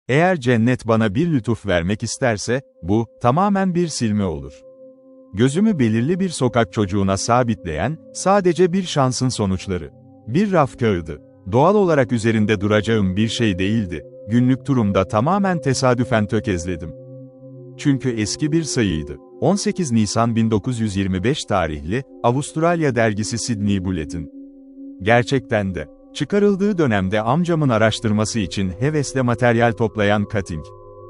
Eğer cennet bana bir lütuf vermek isterse, bu, tamamen bir silme olur. Gözümü belirli bir sokak çocuğuna sabitleyen, sadece bir şansın sonuçları. Bir raf kağıdı. Doğal olarak üzerinde duracağım bir şey değildi. Günlük turumda tamamen tesadüfen tökezledim. Çünkü eski bir sayıydı. 18 Nisan 1925 tarihli, Avustralya dergisi Sydney Bulletin. Gerçekten de, çıkarıldığı dönemde amcamın araştırması için hevesle materyal toplayan Cutting,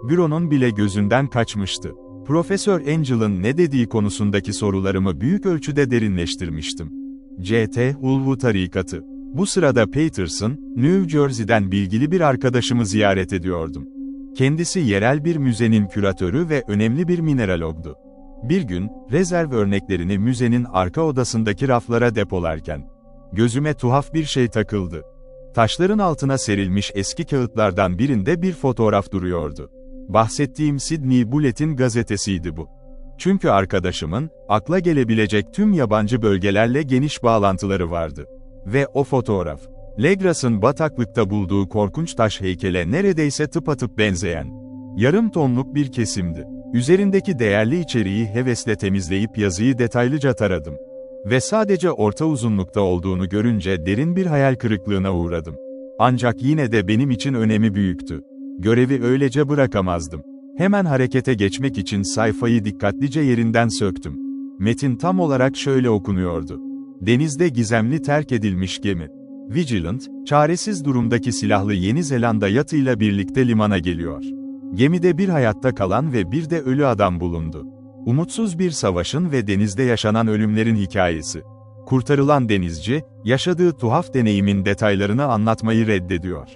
büronun bile gözünden kaçmıştı. Profesör Angel'ın ne dediği konusundaki sorularımı büyük ölçüde derinleştirmiştim. C.T. Hulwu tarikatı. Bu sırada Paterson, New Jersey'den bilgili bir arkadaşımı ziyaret ediyordum. Kendisi yerel bir müzenin küratörü ve önemli bir mineralogdu. Bir gün, rezerv örneklerini müzenin arka odasındaki raflara depolarken, gözüme tuhaf bir şey takıldı. Taşların altına serilmiş eski kağıtlardan birinde bir fotoğraf duruyordu. Bahsettiğim Sydney Bulletin gazetesiydi bu. Çünkü arkadaşımın, akla gelebilecek tüm yabancı bölgelerle geniş bağlantıları vardı. Ve o fotoğraf, Legras'ın bataklıkta bulduğu korkunç taş heykele neredeyse tıpatıp benzeyen, yarım tonluk bir kesimdi. Üzerindeki değerli içeriği hevesle temizleyip yazıyı detaylıca taradım. Ve sadece orta uzunlukta olduğunu görünce derin bir hayal kırıklığına uğradım. Ancak yine de benim için önemi büyüktü. Görevi öylece bırakamazdım. Hemen harekete geçmek için sayfayı dikkatlice yerinden söktüm. Metin tam olarak şöyle okunuyordu. Denizde gizemli terk edilmiş gemi. Vigilant, çaresiz durumdaki silahlı Yeni Zelanda yatıyla birlikte limana geliyor. Gemide bir hayatta kalan ve bir de ölü adam bulundu. Umutsuz bir savaşın ve denizde yaşanan ölümlerin hikayesi. Kurtarılan denizci, yaşadığı tuhaf deneyimin detaylarını anlatmayı reddediyor.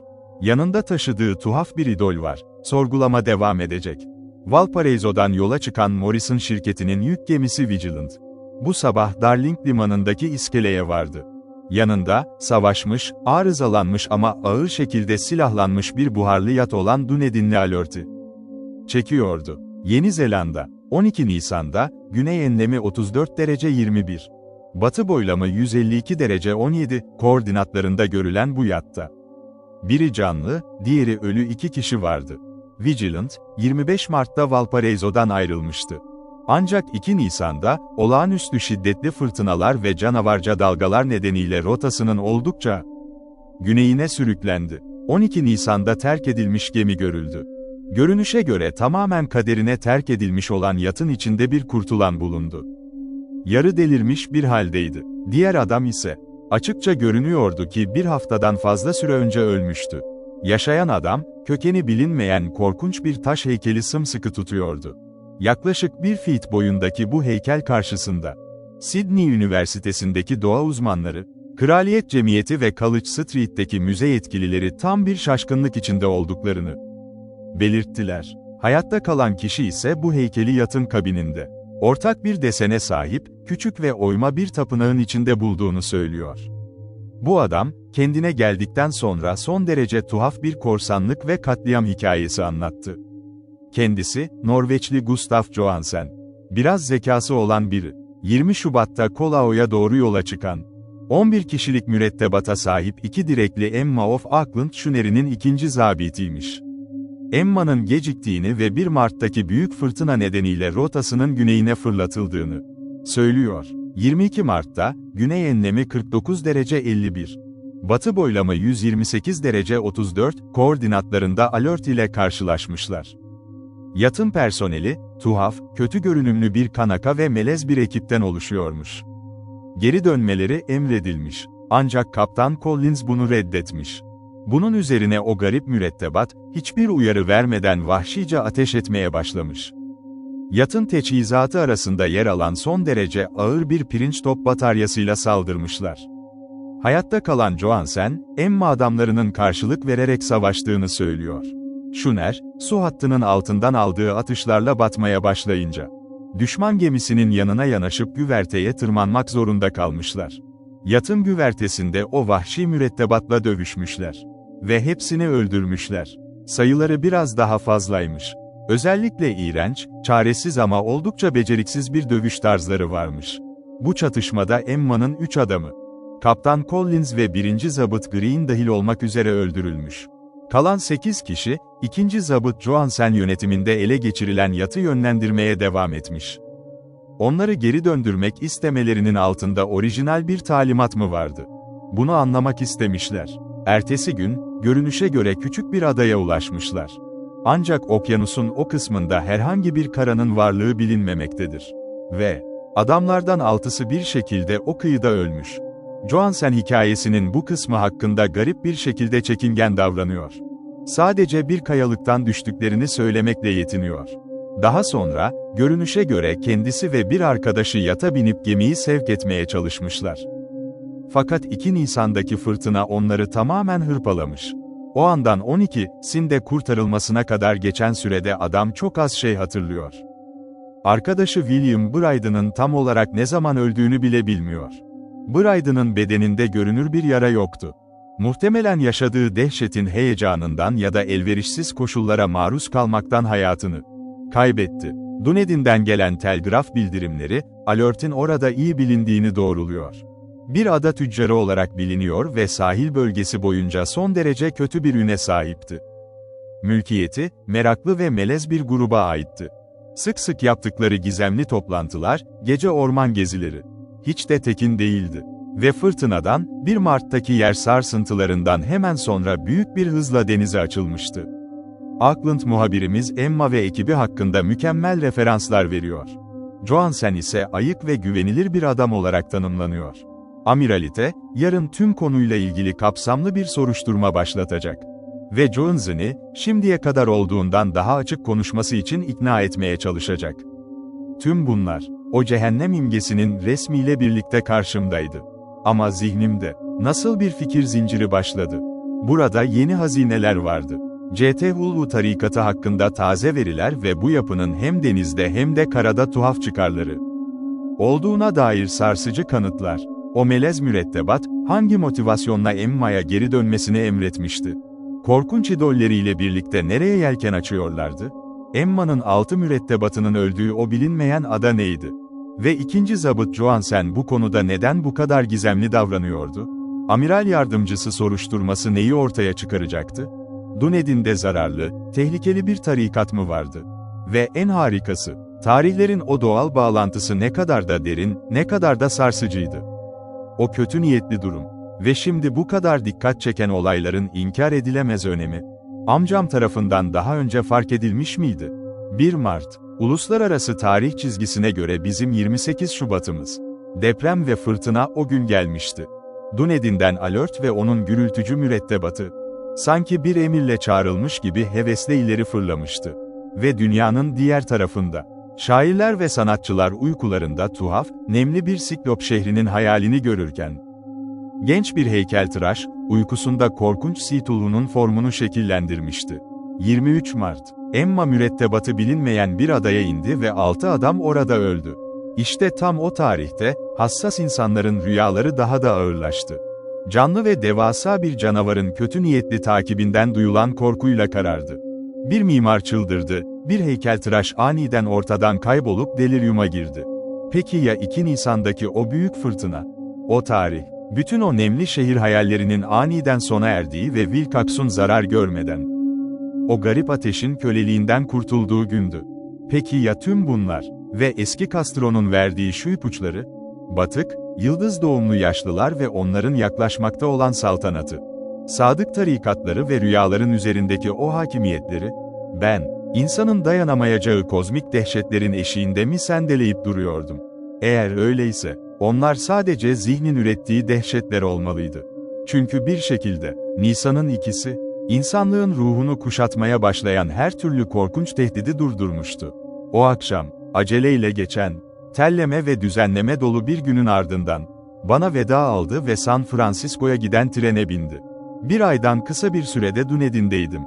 Yanında taşıdığı tuhaf bir idol var. Sorgulama devam edecek. Valparaiso'dan yola çıkan Morrison şirketinin yük gemisi Vigilant. Bu sabah Darling limanındaki iskeleye vardı. Yanında, savaşmış, arızalanmış ama ağır şekilde silahlanmış bir buharlı yat olan Dunedin'li Alert'i çekiyordu. Yeni Zelanda, 12 Nisan'da, güney enlemi 34 derece 21, batı boylamı 152 derece 17 koordinatlarında görülen bu yatta. Biri canlı, diğeri ölü 2 kişi vardı. Vigilant, 25 Mart'ta Valparaiso'dan ayrılmıştı. Ancak 2 Nisan'da, olağanüstü şiddetli fırtınalar ve canavarca dalgalar nedeniyle rotasının oldukça güneyine sürüklendi. 12 Nisan'da terk edilmiş gemi görüldü. Görünüşe göre tamamen kaderine terk edilmiş olan yatın içinde bir kurtulan bulundu. Yarı delirmiş bir haldeydi. Diğer adam ise, açıkça görünüyordu ki bir haftadan fazla süre önce ölmüştü. Yaşayan adam, kökeni bilinmeyen korkunç bir taş heykeli sımsıkı tutuyordu. Yaklaşık 1 feet boyundaki bu heykel karşısında, Sydney Üniversitesi'ndeki doğa uzmanları, Kraliyet Cemiyeti ve College Street'teki müze yetkilileri tam bir şaşkınlık içinde olduklarını belirttiler. Hayatta kalan kişi ise bu heykeli yatın kabininde, ortak bir desene sahip, küçük ve oyma bir tapınağın içinde bulduğunu söylüyor. Bu adam, kendine geldikten sonra son derece tuhaf bir korsanlık ve katliam hikayesi anlattı. Kendisi, Norveçli Gustaf Johansen. Biraz zekası olan biri. 20 Şubat'ta Kolao'ya doğru yola çıkan, 11 kişilik mürettebata sahip 2 direkli Emma of Auckland Schooner'inin 2. zabitiymiş. Emma'nın geciktiğini ve 1 Mart'taki büyük fırtına nedeniyle rotasının güneyine fırlatıldığını söylüyor. 22 Mart'ta, güney enlemi 49 derece 51, batı boylamı 128 derece 34 koordinatlarında Alert ile karşılaşmışlar. Yatın personeli, tuhaf, kötü görünümlü bir kanaka ve melez bir ekipten oluşuyormuş. Geri dönmeleri emredilmiş. Ancak Kaptan Collins bunu reddetmiş. Bunun üzerine o garip mürettebat, hiçbir uyarı vermeden vahşice ateş etmeye başlamış. Yatın teçhizatı arasında yer alan son derece ağır bir pirinç top bataryasıyla saldırmışlar. Hayatta kalan Johansen, Emma adamlarının karşılık vererek savaştığını söylüyor. Schooner, su hattının altından aldığı atışlarla batmaya başlayınca, düşman gemisinin yanına yanaşıp güverteye tırmanmak zorunda kalmışlar. Yatın güvertesinde o vahşi mürettebatla dövüşmüşler. Ve hepsini öldürmüşler. Sayıları biraz daha fazlaymış. Özellikle iğrenç, çaresiz ama oldukça beceriksiz bir dövüş tarzları varmış. Bu çatışmada Emma'nın 3 adamı, Kaptan Collins ve 1. Zabıt Green dahil olmak üzere öldürülmüş. Kalan 8 kişi, 2. Zabıt Johansen yönetiminde ele geçirilen yatı yönlendirmeye devam etmiş. Onları geri döndürmek istemelerinin altında orijinal bir talimat mı vardı? Bunu anlamak istemişler. Ertesi gün, görünüşe göre küçük bir adaya ulaşmışlar. Ancak okyanusun o kısmında herhangi bir karanın varlığı bilinmemektedir. Ve adamlardan 6'sı bir şekilde o kıyıda ölmüş. Johansen hikayesinin bu kısmı hakkında garip bir şekilde çekingen davranıyor. Sadece bir kayalıktan düştüklerini söylemekle yetiniyor. Daha sonra, görünüşe göre kendisi ve bir arkadaşı yata binip gemiyi sevk etmeye çalışmışlar. Fakat 2 Nisan'daki fırtına onları tamamen hırpalamış. O andan 12'sinde kurtarılmasına kadar geçen sürede adam çok az şey hatırlıyor. Arkadaşı William Brydon'ın tam olarak ne zaman öldüğünü bile bilmiyor. Brydon'ın bedeninde görünür bir yara yoktu. Muhtemelen yaşadığı dehşetin heyecanından ya da elverişsiz koşullara maruz kalmaktan hayatını kaybetti. Dunedin'den gelen telgraf bildirimleri, Alert'in orada iyi bilindiğini doğruluyor. Bir ada tüccarı olarak biliniyor ve sahil bölgesi boyunca son derece kötü bir üne sahipti. Mülkiyeti, meraklı ve melez bir gruba aitti. Sık sık yaptıkları gizemli toplantılar, gece orman gezileri, hiç de tekin değildi. Ve fırtınadan, 1 Mart'taki yer sarsıntılarından hemen sonra büyük bir hızla denize açılmıştı. Auckland muhabirimiz Emma ve ekibi hakkında mükemmel referanslar veriyor. Johansen ise ayık ve güvenilir bir adam olarak tanımlanıyor. Amiralite, yarın tüm konuyla ilgili kapsamlı bir soruşturma başlatacak. Ve Johansen'i, şimdiye kadar olduğundan daha açık konuşması için ikna etmeye çalışacak. Tüm bunlar, o cehennem imgesinin resmiyle birlikte karşımdaydı. Ama zihnimde, nasıl bir fikir zinciri başladı. Burada yeni hazineler vardı. C.T. Hullu tarikatı hakkında taze veriler ve bu yapının hem denizde hem de karada tuhaf çıkarları olduğuna dair sarsıcı kanıtlar. O melez mürettebat, hangi motivasyonla Emma'ya geri dönmesini emretmişti? Korkunç idolleriyle birlikte nereye yelken açıyorlardı? Emma'nın 6 mürettebatının öldüğü o bilinmeyen ada neydi? Ve 2. Zabıt Johansen bu konuda neden bu kadar gizemli davranıyordu? Amiral yardımcısı soruşturması neyi ortaya çıkaracaktı? Dunedin'de zararlı, tehlikeli bir tarikat mı vardı? Ve en harikası, tarihlerin o doğal bağlantısı ne kadar da derin, ne kadar da sarsıcıydı. O kötü niyetli durum. Ve şimdi bu kadar dikkat çeken olayların inkar edilemez önemi, amcam tarafından daha önce fark edilmiş miydi? 1 Mart, uluslararası tarih çizgisine göre bizim 28 Şubat'ımız. Deprem ve fırtına o gün gelmişti. Dunedin'den Alert ve onun gürültücü mürettebatı, sanki bir emirle çağrılmış gibi hevesle ileri fırlamıştı. Ve dünyanın diğer tarafında, şairler ve sanatçılar uykularında tuhaf, nemli bir Siklop şehrinin hayalini görürken, genç bir heykeltıraş, uykusunda korkunç Cthulhu'nun formunu şekillendirmişti. 23 Mart, Emma mürettebatı bilinmeyen bir adaya indi ve 6 adam orada öldü. İşte tam o tarihte, hassas insanların rüyaları daha da ağırlaştı. Canlı ve devasa bir canavarın kötü niyetli takibinden duyulan korkuyla karardı. Bir mimar çıldırdı, bir heykeltıraş aniden ortadan kaybolup deliryuma girdi. Peki ya 2 Nisan'daki o büyük fırtına? O tarih, bütün o nemli şehir hayallerinin aniden sona erdiği ve Wilcox'un zarar görmeden, o garip ateşin köleliğinden kurtulduğu gündü. Peki ya tüm bunlar ve eski Castro'nun verdiği şu ipuçları? Batık, yıldız doğumlu yaşlılar ve onların yaklaşmakta olan saltanatı, sadık tarikatları ve rüyaların üzerindeki o hakimiyetleri, ben, insanın dayanamayacağı kozmik dehşetlerin eşiğinde mi sendeleyip duruyordum? Eğer öyleyse, onlar sadece zihnin ürettiği dehşetler olmalıydı. Çünkü bir şekilde, Nisan'ın ikisi, insanlığın ruhunu kuşatmaya başlayan her türlü korkunç tehdidi durdurmuştu. O akşam, aceleyle geçen, telleme ve düzenleme dolu bir günün ardından, bana veda aldı ve San Francisco'ya giden trene bindi. 1 aydan kısa bir sürede Dunedin'deydim.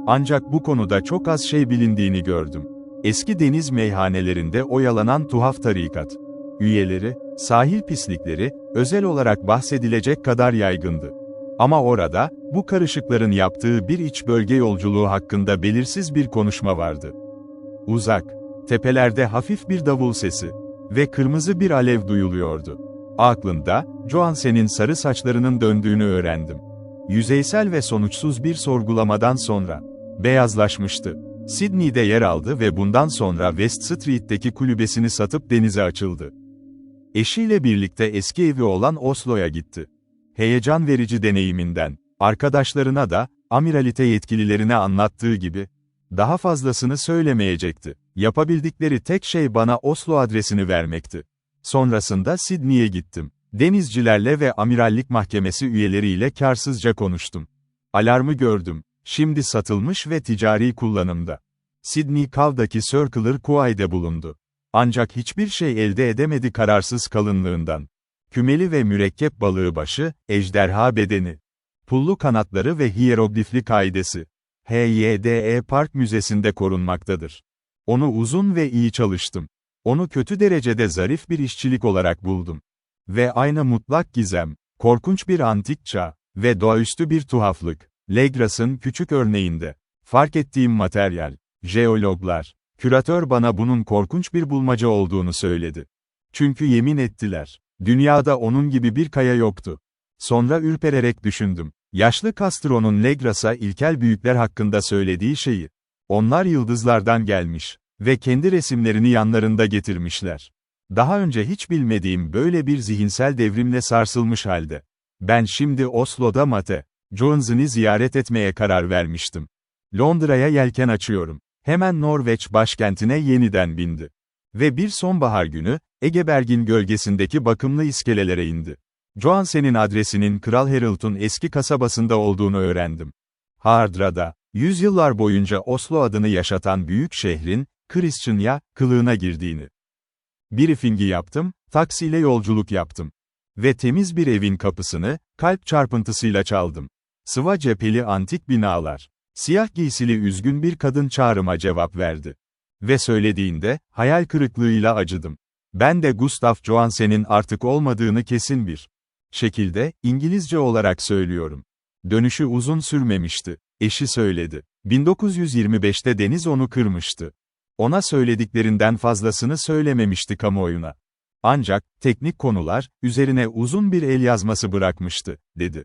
Ancak bu konuda çok az şey bilindiğini gördüm. Eski deniz meyhanelerinde oyalanan tuhaf tarikat üyeleri, sahil pislikleri, özel olarak bahsedilecek kadar yaygındı. Ama orada, bu karışıkların yaptığı bir iç bölge yolculuğu hakkında belirsiz bir konuşma vardı. Uzak, tepelerde hafif bir davul sesi ve kırmızı bir alev duyuluyordu. Aklımda, Johansen'in sarı saçlarının döndüğünü öğrendim. Yüzeysel ve sonuçsuz bir sorgulamadan sonra beyazlaşmıştı. Sydney'de yer aldı ve bundan sonra West Street'teki kulübesini satıp denize açıldı. Eşiyle birlikte eski evi olan Oslo'ya gitti. Heyecan verici deneyiminden, arkadaşlarına da, amiralite yetkililerine anlattığı gibi, daha fazlasını söylemeyecekti. Yapabildikleri tek şey bana Oslo adresini vermekti. Sonrasında Sydney'e gittim. Denizcilerle ve amirallik mahkemesi üyeleriyle karsızca konuştum. Alarmı gördüm. Şimdi satılmış ve ticari kullanımda. Sydney Cove'daki Circular Quay'de bulundu. Ancak hiçbir şey elde edemedi kararsız kalınlığından. Kümeli ve mürekkep balığı başı, ejderha bedeni, pullu kanatları ve hiyeroglifli kaidesi, HYDE Park Müzesi'nde korunmaktadır. Onu uzun ve iyi çalıştım. Onu kötü derecede zarif bir işçilik olarak buldum. Ve aynı mutlak gizem, korkunç bir antik çağ ve doğaüstü bir tuhaflık, Legras'ın küçük örneğinde. Fark ettiğim materyal, jeologlar, küratör bana bunun korkunç bir bulmaca olduğunu söyledi. Çünkü yemin ettiler, dünyada onun gibi bir kaya yoktu. Sonra ürpererek düşündüm, yaşlı Castro'nun Legras'a ilkel büyükler hakkında söylediği şeyi. Onlar yıldızlardan gelmiş ve kendi resimlerini yanlarında getirmişler. Daha önce hiç bilmediğim böyle bir zihinsel devrimle sarsılmış halde. Ben şimdi Oslo'da Mate Jones'u ziyaret etmeye karar vermiştim. Londra'ya yelken açıyorum. Hemen Norveç başkentine yeniden bindi. Ve bir sonbahar günü, Egeberg'in gölgesindeki bakımlı iskelelere indi. Johansen'in adresinin Kral Harold'un eski kasabasında olduğunu öğrendim. Hardra'da, yüzyıllar boyunca Oslo adını yaşatan büyük şehrin, Christiania, kılığına girdiğini. Briefingi yaptım, taksiyle yolculuk yaptım. Ve temiz bir evin kapısını, kalp çarpıntısıyla çaldım. Sıva cepheli antik binalar. Siyah giysili üzgün bir kadın çağrıma cevap verdi. Ve söylediğinde, hayal kırıklığıyla acıdım. Ben de Gustav Johansen'in artık olmadığını kesin bir şekilde, İngilizce olarak söylüyorum. Dönüşü uzun sürmemişti. Eşi söyledi. 1925'te deniz onu kırmıştı. Ona söylediklerinden fazlasını söylememişti kamuoyuna. Ancak, teknik konular, üzerine uzun bir el yazması bırakmıştı, dedi.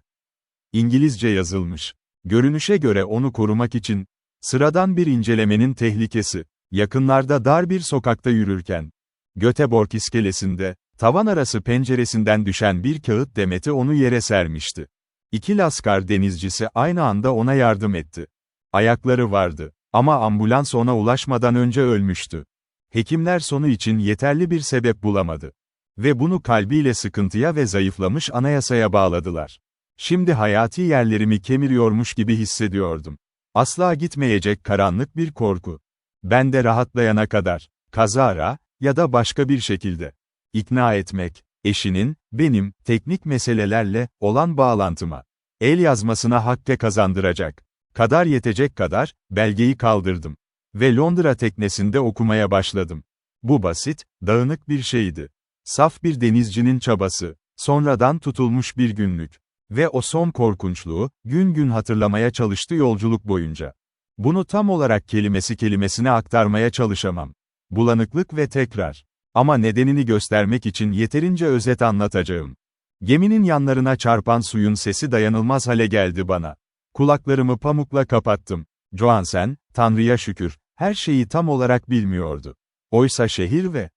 İngilizce yazılmış. Görünüşe göre onu korumak için, sıradan bir incelemenin tehlikesi, yakınlarda dar bir sokakta yürürken, Göteborg iskelesinde, tavan arası penceresinden düşen bir kağıt demeti onu yere sermişti. İki Lascar denizcisi aynı anda ona yardım etti. Ayakları vardı. Ama ambulans ona ulaşmadan önce ölmüştü. Hekimler sonu için yeterli bir sebep bulamadı. Ve bunu kalbiyle sıkıntıya ve zayıflamış anayasaya bağladılar. Şimdi hayati yerlerimi kemiriyormuş gibi hissediyordum. Asla gitmeyecek karanlık bir korku. Ben de rahatlayana kadar, kazara, ya da başka bir şekilde, ikna etmek, eşinin, benim, teknik meselelerle, olan bağlantıma, el yazmasına hakke kazandıracak kadar yetecek kadar, belgeyi kaldırdım. Ve Londra teknesinde okumaya başladım. Bu basit, dağınık bir şeydi. Saf bir denizcinin çabası, sonradan tutulmuş bir günlük. Ve o son korkunçluğu, gün gün hatırlamaya çalıştı yolculuk boyunca. Bunu tam olarak kelimesi kelimesine aktarmaya çalışamam. Bulanıklık ve tekrar. Ama nedenini göstermek için yeterince özet anlatacağım. Geminin yanlarına çarpan suyun sesi dayanılmaz hale geldi bana. Kulaklarımı pamukla kapattım. Johansen, Tanrı'ya şükür, her şeyi tam olarak bilmiyordu. Oysa şehir ve,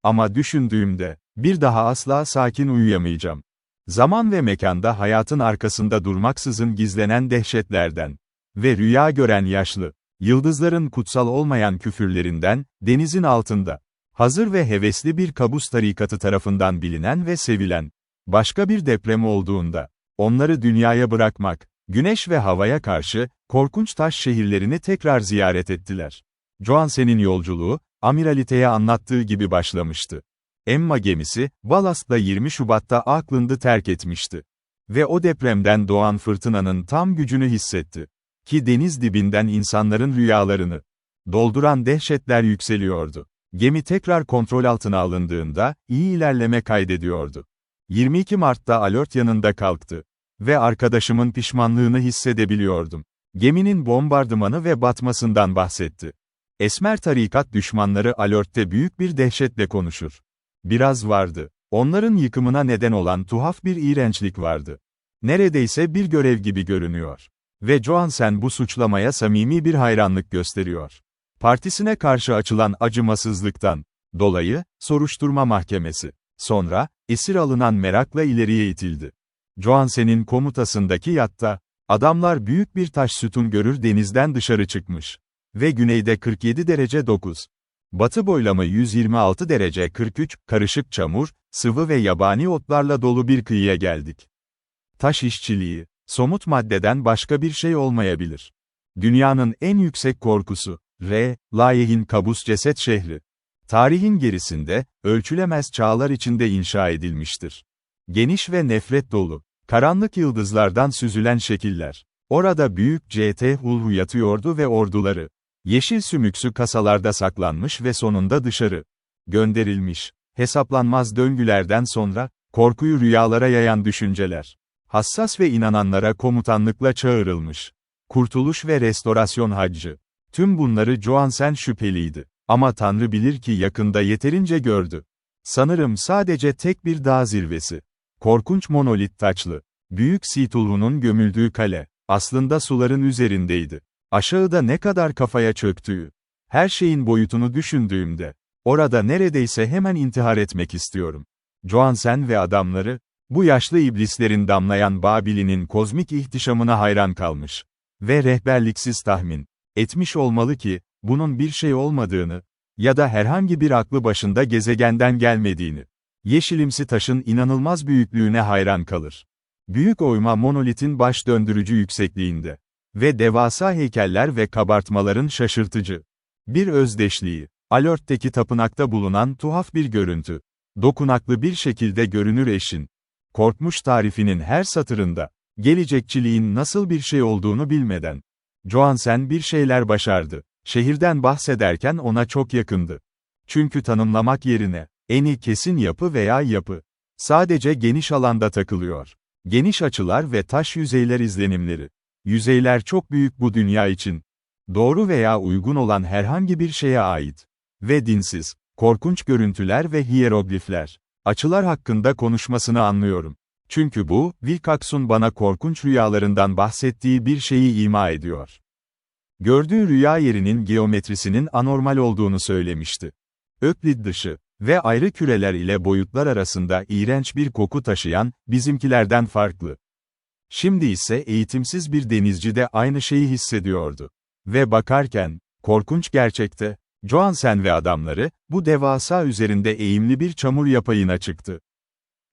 ama düşündüğümde, bir daha asla sakin uyuyamayacağım. Zaman ve mekanda hayatın arkasında durmaksızın gizlenen dehşetlerden ve rüya gören yaşlı, yıldızların kutsal olmayan küfürlerinden, denizin altında, hazır ve hevesli bir kabus tarikatı tarafından bilinen ve sevilen, başka bir deprem olduğunda, onları dünyaya bırakmak, güneş ve havaya karşı, korkunç taş şehirlerini tekrar ziyaret ettiler. Johansen'in yolculuğu, amiraliteye anlattığı gibi başlamıştı. Emma gemisi, Ballast'la 20 Şubat'ta Auckland'ı terk etmişti. Ve o depremden doğan fırtınanın tam gücünü hissetti. Ki deniz dibinden insanların rüyalarını dolduran dehşetler yükseliyordu. Gemi tekrar kontrol altına alındığında, iyi ilerleme kaydediyordu. 22 Mart'ta Alert yanında kalktı. Ve arkadaşımın pişmanlığını hissedebiliyordum. Geminin bombardımanı ve batmasından bahsetti. Esmer tarikat düşmanları Alert'te büyük bir dehşetle konuşur. Biraz vardı. Onların yıkımına neden olan tuhaf bir iğrençlik vardı. Neredeyse bir görev gibi görünüyor. Ve Johansen bu suçlamaya samimi bir hayranlık gösteriyor. Partisine karşı açılan acımasızlıktan dolayı, soruşturma mahkemesi. Sonra, esir alınan merakla ileriye itildi. Johansen'in komutasındaki yatta, adamlar büyük bir taş sütun görür denizden dışarı çıkmış. Ve güneyde 47 derece 9. Batı boylamı 126 derece 43, karışık çamur, sıvı ve yabani otlarla dolu bir kıyıya geldik. Taş işçiliği, somut maddeden başka bir şey olmayabilir. Dünyanın en yüksek korkusu, Layehin kabus ceset şehri. Tarihin gerisinde, ölçülemez çağlar içinde inşa edilmiştir. Geniş ve nefret dolu, karanlık yıldızlardan süzülen şekiller. Orada büyük CT Hulhu yatıyordu ve orduları, yeşil sümüksü kasalarda saklanmış ve sonunda dışarı gönderilmiş. Hesaplanmaz döngülerden sonra, korkuyu rüyalara yayan düşünceler. Hassas ve inananlara komutanlıkla çağırılmış. Kurtuluş ve restorasyon haccı. Tüm bunları Johansen şüpheliydi. Ama Tanrı bilir ki yakında yeterince gördü. Sanırım sadece tek bir dağ zirvesi. Korkunç monolit taçlı. Büyük Situlhu'nun gömüldüğü kale. Aslında suların üzerindeydi. Aşağıda ne kadar kafaya çöktüğü. Her şeyin boyutunu düşündüğümde. Orada neredeyse hemen intihar etmek istiyorum. Johansen ve adamları, bu yaşlı iblislerin damlayan Babil'in kozmik ihtişamına hayran kalmış. Ve rehberliksiz tahmin etmiş olmalı ki, bunun bir şey olmadığını, ya da herhangi bir aklı başında gezegenden gelmediğini. Yeşilimsi taşın inanılmaz büyüklüğüne hayran kalır. Büyük oyma monolitin baş döndürücü yüksekliğinde. Ve devasa heykeller ve kabartmaların şaşırtıcı bir özdeşliği. Alört'teki tapınakta bulunan tuhaf bir görüntü. Dokunaklı bir şekilde görünür eşin. Korkmuş tarifinin her satırında, gelecekçiliğin nasıl bir şey olduğunu bilmeden. Johansen bir şeyler başardı. Şehirden bahsederken ona çok yakındı. Çünkü tanımlamak yerine, eni kesin yapı veya yapı, sadece geniş alanda takılıyor. Geniş açılar ve taş yüzeyler izlenimleri. Yüzeyler çok büyük bu dünya için. Doğru veya uygun olan herhangi bir şeye ait. Ve dinsiz, korkunç görüntüler ve hiyeroglifler. Açılar hakkında konuşmasını anlıyorum. Çünkü bu, Wilcox'un bana korkunç rüyalarından bahsettiği bir şeyi ima ediyor. Gördüğü rüya yerinin geometrisinin anormal olduğunu söylemişti. Öklid dışı ve ayrı küreler ile boyutlar arasında iğrenç bir koku taşıyan, bizimkilerden farklı. Şimdi ise eğitimsiz bir denizci de aynı şeyi hissediyordu. Ve bakarken, korkunç gerçekte, Johansen ve adamları, bu devasa üzerinde eğimli bir çamur yapayına çıktı.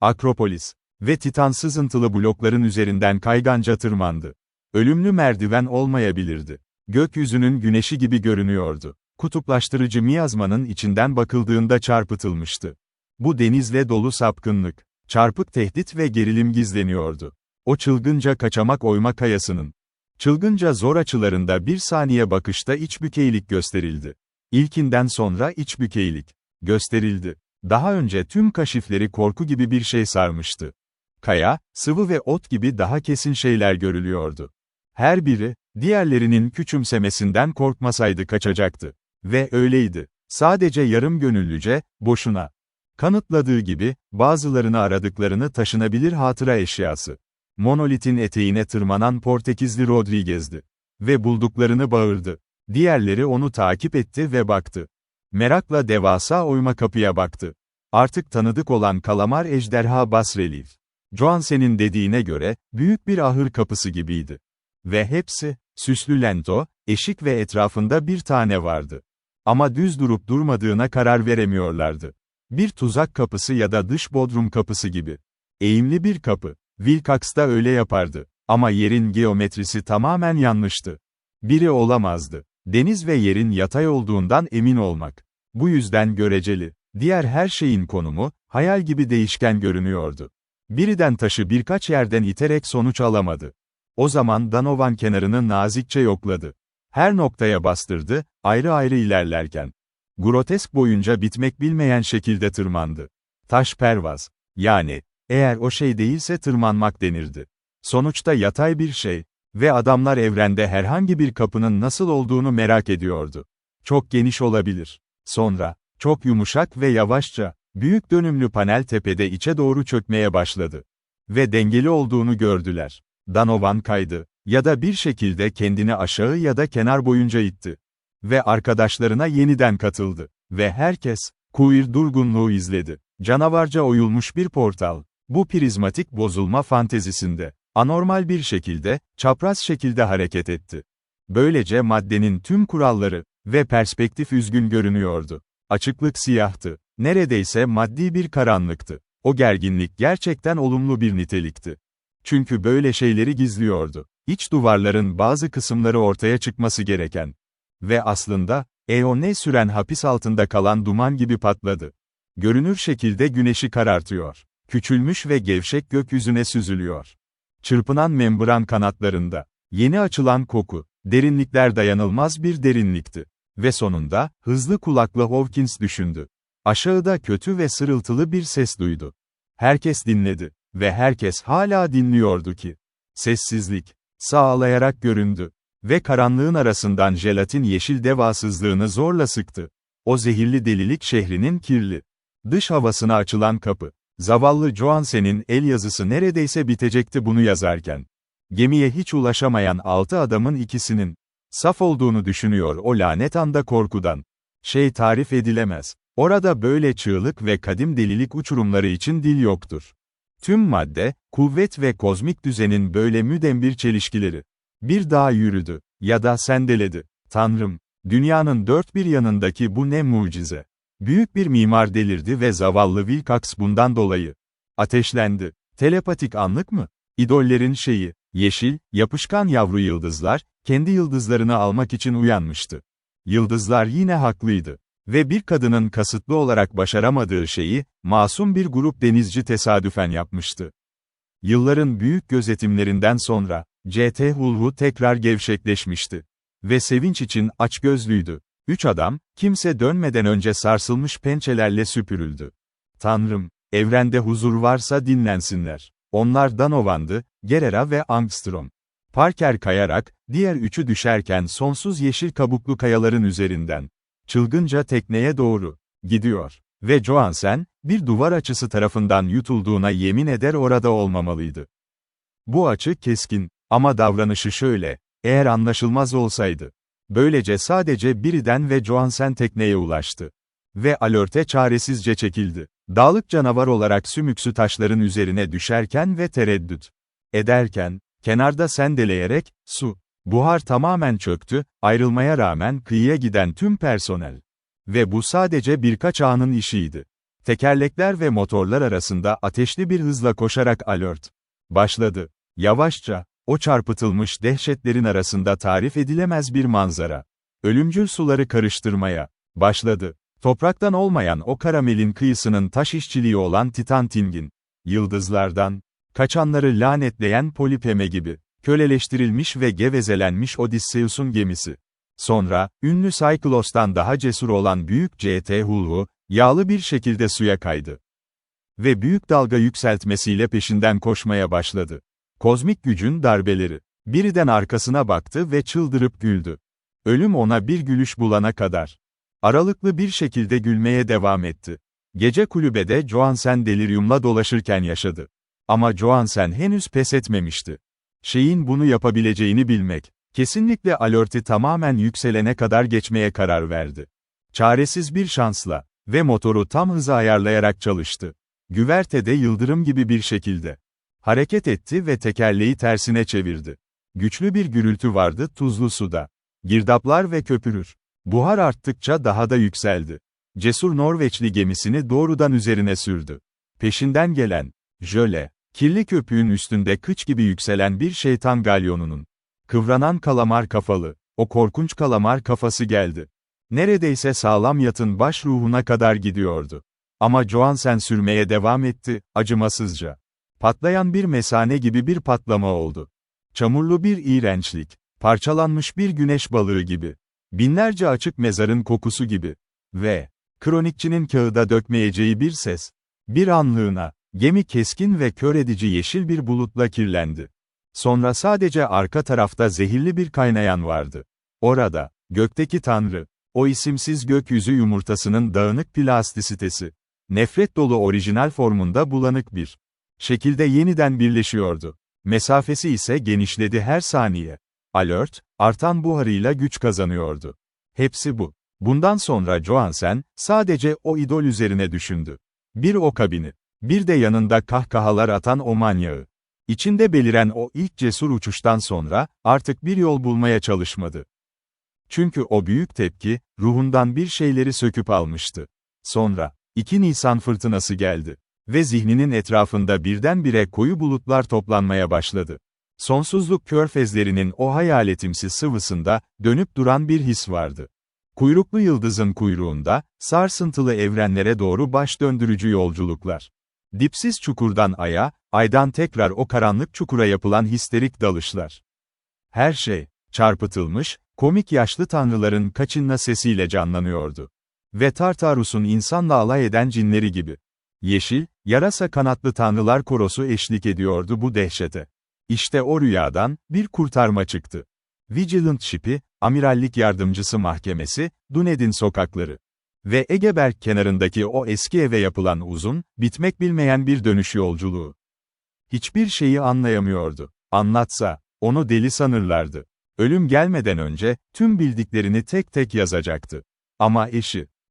Akropolis ve titan sızıntılı blokların üzerinden kayganca tırmandı. Ölümlü merdiven olmayabilirdi. Gökyüzünün güneşi gibi görünüyordu. Kutuplaştırıcı miyazmanın içinden bakıldığında çarpıtılmıştı. Bu denizle dolu sapkınlık, çarpık tehdit ve gerilim gizleniyordu. O çılgınca kaçamak oyma kayasının, çılgınca zor açılarında bir saniye bakışta iç bükeylik gösterildi. İlkinden sonra iç bükeylik gösterildi. Daha önce tüm kaşifleri korku gibi bir şey sarmıştı. Kaya, sıvı ve ot gibi daha kesin şeyler görülüyordu. Her biri, diğerlerinin küçümsemesinden korkmasaydı kaçacaktı. Ve öyleydi. Sadece yarım gönüllüce, boşuna. Kanıtladığı gibi, bazılarını aradıklarını taşınabilir hatıra eşyası. Monolitin eteğine tırmanan Portekizli Rodriguez'di. Ve bulduklarını bağırdı. Diğerleri onu takip etti ve baktı. Merakla devasa oyma kapıya baktı. Artık tanıdık olan kalamar ejderha basrelief. Johansen'in dediğine göre, büyük bir ahır kapısı gibiydi. Ve hepsi, süslü lento, eşik ve etrafında bir tane vardı. Ama düz durup durmadığına karar veremiyorlardı. Bir tuzak kapısı ya da dış bodrum kapısı gibi. Eğimli bir kapı. Wilcox da öyle yapardı. Ama yerin geometrisi tamamen yanlıştı. Biri olamazdı. Deniz ve yerin yatay olduğundan emin olmak. Bu yüzden göreceli. Diğer her şeyin konumu, hayal gibi değişken görünüyordu. Biriden taşı birkaç yerden iterek sonuç alamadı. O zaman Donovan kenarını nazikçe yokladı. Her noktaya bastırdı, ayrı ayrı ilerlerken. Grotesk boyunca bitmek bilmeyen şekilde tırmandı. Taş pervaz. Yani, eğer o şey değilse tırmanmak denirdi. Sonuçta yatay bir şey. Ve adamlar evrende herhangi bir kapının nasıl olduğunu merak ediyordu. Çok geniş olabilir. Sonra, çok yumuşak ve yavaşça, büyük dönümlü panel tepede içe doğru çökmeye başladı. ve dengeli olduğunu gördüler. Donovan kaydı ya da bir şekilde kendini aşağı ya da kenar boyunca itti. Ve arkadaşlarına yeniden katıldı. Ve herkes, queer durgunluğu izledi. Canavarca oyulmuş bir portal. Bu prizmatik bozulma fantezisinde, anormal bir şekilde, çapraz şekilde hareket etti. Böylece maddenin tüm kuralları ve perspektif üzgün görünüyordu. Açıklık siyahtı. Neredeyse maddi bir karanlıktı. O gerginlik gerçekten olumlu bir nitelikti. Çünkü böyle şeyleri gizliyordu. İç duvarların bazı kısımları ortaya çıkması gereken. Ve aslında, eone süren hapis altında kalan duman gibi patladı. Görünür şekilde güneşi karartıyor. Küçülmüş ve gevşek gökyüzüne süzülüyor. Çırpınan membran kanatlarında. Yeni açılan koku. Derinlikler dayanılmaz bir derinlikti. Ve sonunda, hızlı kulaklı Hawkins düşündü. Aşağıda kötü ve sırıltılı bir ses duydu. Herkes dinledi. Ve herkes hala dinliyordu ki. Sessizlik, sağlayarak göründü. Ve karanlığın arasından jelatin yeşil devasızlığını zorla sıktı. O zehirli delilik şehrinin kirli dış havasına açılan kapı. Zavallı Johansen'in el yazısı neredeyse bitecekti bunu yazarken. Gemiye hiç ulaşamayan 6 adamın ikisinin saf olduğunu düşünüyor o lanet anda korkudan. Tarif edilemez. Orada böyle çığlık ve kadim delilik uçurumları için dil yoktur. Tüm madde, kuvvet ve kozmik düzenin böyle müdembir çelişkileri. Bir dağ yürüdü ya da sendeledi. Tanrım, dünyanın dört bir yanındaki bu ne mucize. Büyük bir mimar delirdi ve zavallı Wilcox bundan dolayı ateşlendi. Telepatik anlık mı? İdollerin şeyi, yeşil, yapışkan yavru yıldızlar, kendi yıldızlarını almak için uyanmıştı. Yıldızlar yine haklıydı. Ve bir kadının kasıtlı olarak başaramadığı şeyi, masum bir grup denizci tesadüfen yapmıştı. Yılların büyük gözetimlerinden sonra, C.T. Hulhu tekrar gevşekleşmişti. Ve sevinç için açgözlüydü. 3 adam, kimse dönmeden önce sarsılmış pençelerle süpürüldü. Tanrım, evrende huzur varsa dinlensinler. Onlar Donovan'dı, Gerera ve Armstrong. Parker kayarak, diğer üçü düşerken sonsuz yeşil kabuklu kayaların üzerinden çılgınca tekneye doğru gidiyor. Ve Johansen, bir duvar açısı tarafından yutulduğuna yemin eder orada olmamalıydı. Bu açı keskin, ama davranışı şöyle, eğer anlaşılmaz olsaydı. Böylece sadece biriden ve Johansen tekneye ulaştı. Ve alörte çaresizce çekildi. Dağlık canavar olarak sümüksü taşların üzerine düşerken ve tereddüt ederken, kenarda sendeleyerek, buhar tamamen çöktü, ayrılmaya rağmen kıyıya giden tüm personel. Ve bu sadece birkaç anın işiydi. Tekerlekler ve motorlar arasında ateşli bir hızla koşarak alert başladı. Yavaşça, o çarpıtılmış dehşetlerin arasında tarif edilemez bir manzara. Ölümcül suları karıştırmaya başladı. Topraktan olmayan o karamelin kıyısının taş işçiliği olan Titan Ting'in, yıldızlardan kaçanları lanetleyen Polipeme gibi, köleleştirilmiş ve gevezelenmiş Odysseus'un gemisi. Sonra, ünlü Cyclos'tan daha cesur olan büyük C.T. Hulhu, yağlı bir şekilde suya kaydı. Ve büyük dalga yükseltmesiyle peşinden koşmaya başladı. Kozmik gücün darbeleri. Birden arkasına baktı ve çıldırıp güldü. Ölüm ona bir gülüş bulana kadar. Aralıklı bir şekilde gülmeye devam etti. Gece kulübede Johansen deliryumla dolaşırken yaşadı. Ama Johansen henüz pes etmemişti. Şeyin bunu yapabileceğini bilmek, kesinlikle alerti tamamen yükselene kadar geçmeye karar verdi. Çaresiz bir şansla ve motoru tam hıza ayarlayarak çalıştı. Güvertede yıldırım gibi bir şekilde hareket etti ve tekerleği tersine çevirdi. Güçlü bir gürültü vardı tuzlu suda. Girdaplar ve köpürür. Buhar arttıkça daha da yükseldi. Cesur Norveçli gemisini doğrudan üzerine sürdü. Peşinden gelen, jöle, kirli köpüğün üstünde kıç gibi yükselen bir şeytan galyonunun, kıvranan kalamar kafalı, o korkunç kalamar kafası geldi. Neredeyse sağlam yatın baş ruhuna kadar gidiyordu. Ama Johansen sürmeye devam etti, acımasızca. Patlayan bir mesane gibi bir patlama oldu. Çamurlu bir iğrençlik, parçalanmış bir güneş balığı gibi. Binlerce açık mezarın kokusu gibi. Ve, kronikçinin kağıda dökmeyeceği bir ses. Bir anlığına, gemi keskin ve kör edici yeşil bir bulutla kirlendi. Sonra sadece arka tarafta zehirli bir kaynayan vardı. Orada, gökteki Tanrı, o isimsiz gökyüzü yumurtasının dağınık plastisitesi. Nefret dolu orijinal formunda bulanık bir şekilde yeniden birleşiyordu. Mesafesi ise genişledi her saniye. Alert, artan buharıyla güç kazanıyordu. Hepsi bu. Bundan sonra Johansen, sadece o idol üzerine düşündü. Bir o kabini. Bir de yanında kahkahalar atan o manyağı. İçinde beliren o ilk cesur uçuştan sonra, artık bir yol bulmaya çalışmadı. Çünkü o büyük tepki, ruhundan bir şeyleri söküp almıştı. Sonra, 2 Nisan fırtınası geldi. Ve zihninin etrafında birdenbire koyu bulutlar toplanmaya başladı. Sonsuzluk körfezlerinin o hayaletimsi sıvısında, dönüp duran bir his vardı. Kuyruklu yıldızın kuyruğunda, sarsıntılı evrenlere doğru baş döndürücü yolculuklar. Dipsiz çukurdan aya, aydan tekrar o karanlık çukura yapılan histerik dalışlar. Her şey, çarpıtılmış, komik yaşlı tanrıların kaçınma sesiyle canlanıyordu. Ve Tartarus'un insanla alay eden cinleri gibi. Yeşil, yarasa kanatlı tanrılar korosu eşlik ediyordu bu dehşete. İşte o rüyadan, bir kurtarma çıktı. Vigilant Ship'i, Amirallik Yardımcısı Mahkemesi, Dunedin sokakları. Ve Egeberg kenarındaki o eski eve yapılan uzun, bitmek bilmeyen bir dönüş yolculuğu. Hiçbir şeyi anlayamıyordu. Anlatsa, onu deli sanırlardı. Ölüm gelmeden önce, tüm bildiklerini tek tek yazacaktı. Ama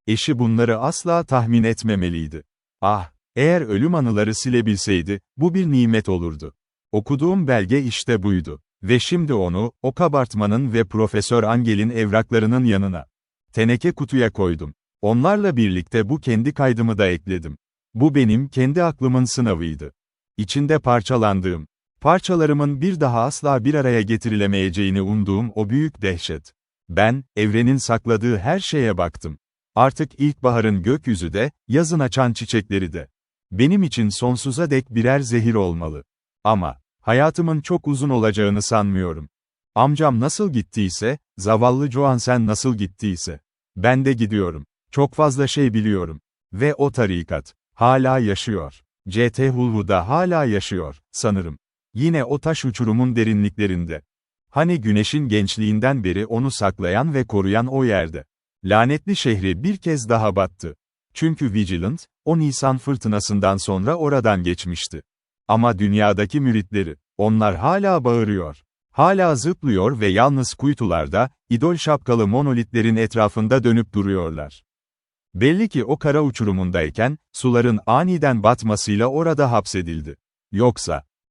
eşi bunları asla tahmin etmemeliydi. Ah, eğer ölüm anıları silebilseydi, bu bir nimet olurdu. Okuduğum belge işte buydu. Ve şimdi onu, o kabartmanın ve Profesör Angel'in evraklarının yanına, teneke kutuya koydum. Onlarla birlikte bu kendi kaydımı da ekledim. Bu benim kendi aklımın sınavıydı. İçinde parçalandığım, parçalarımın bir daha asla bir araya getirilemeyeceğini umduğum o büyük dehşet. Ben, evrenin sakladığı her şeye baktım. Artık ilkbaharın gökyüzü de, yazın açan çiçekleri de. Benim için sonsuza dek birer zehir olmalı. Ama, hayatımın çok uzun olacağını sanmıyorum. Amcam nasıl gittiyse, zavallı Johansen nasıl gittiyse, ben de gidiyorum. Çok fazla şey biliyorum. Ve o tarikat, hala yaşıyor. C.T. Hulhu'da hala yaşıyor, sanırım. Yine o taş uçurumun derinliklerinde. Hani güneşin gençliğinden beri onu saklayan ve koruyan o yerde. Lanetli şehri bir kez daha battı. Çünkü Vigilant, o Nisan fırtınasından sonra oradan geçmişti. Ama dünyadaki müritleri, onlar hala bağırıyor. Hala zıplıyor ve yalnız kuytularda, idol şapkalı monolitlerin etrafında dönüp duruyorlar. Belli ki o kara uçurumundayken, suların aniden batmasıyla orada hapsedildi.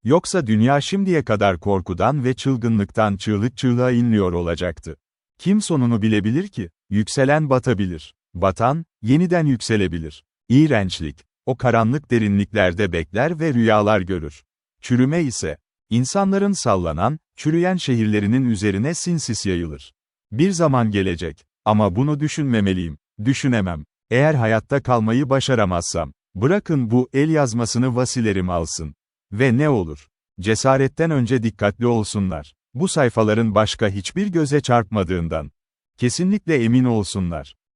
Yoksa dünya şimdiye kadar korkudan ve çılgınlıktan çığlık çığlığa inliyor olacaktı. Kim sonunu bilebilir ki? Yükselen batabilir. Batan, yeniden yükselebilir. İğrençlik, o karanlık derinliklerde bekler ve rüyalar görür. Çürüme ise, insanların sallanan, çürüyen şehirlerinin üzerine sinsis yayılır. Bir zaman gelecek, ama bunu düşünmemeliyim, düşünemem. Eğer hayatta kalmayı başaramazsam, bırakın bu el yazmasını vasilerim alsın. Ve ne olur? Cesaretten önce dikkatli olsunlar. Bu sayfaların başka hiçbir göze çarpmadığından. Kesinlikle emin olsunlar.